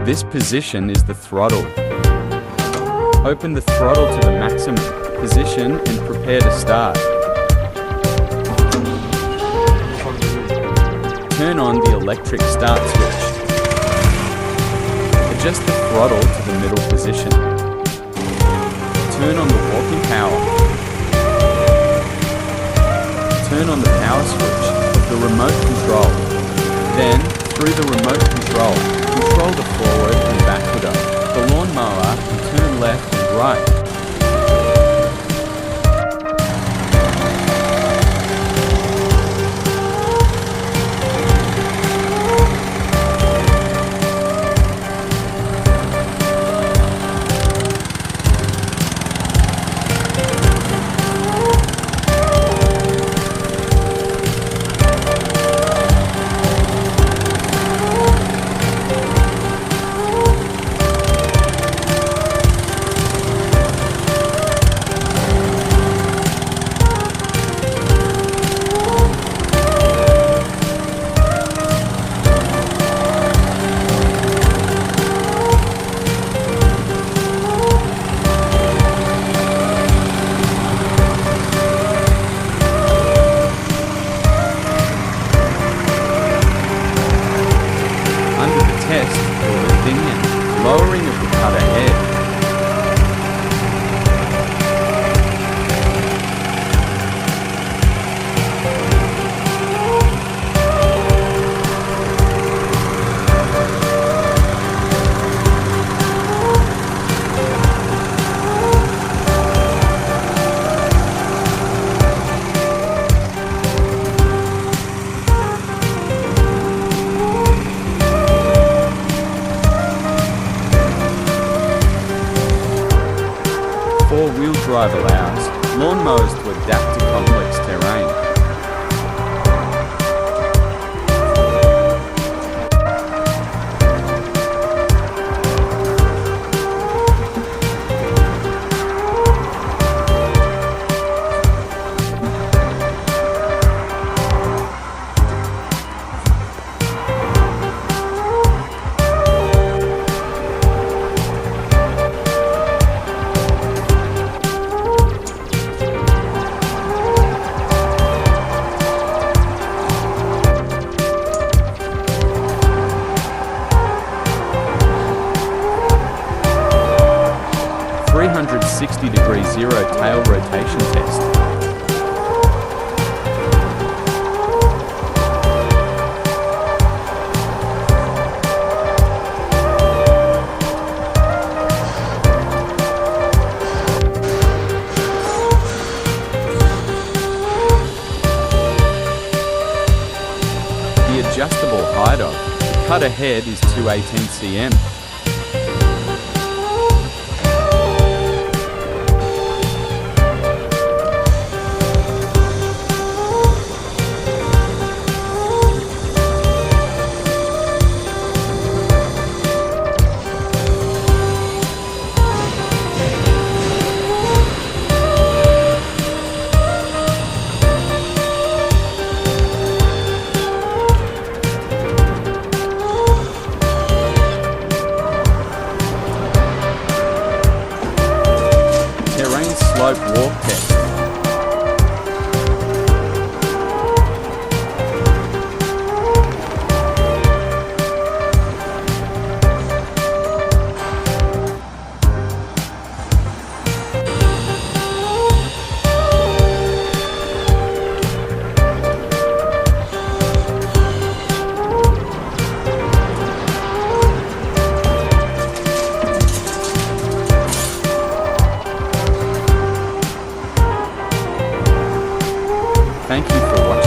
This position is the throttle. Open the throttle to the maximum position and prepare to start. Turn on the electric start switch. Adjust the throttle to the middle position. Turn on the walking power. Turn on the power switch of the remote control. Then, through the remote control, control the forward and backward of the lawnmower and turn left and right. Lowering of the cutter head. Four-wheel drive allows lawnmowers to adapt to complex terrain. .360° zero tail rotation test. The adjustable height of the cutter head is 218 cm. Slope walk test. Thank you for watching.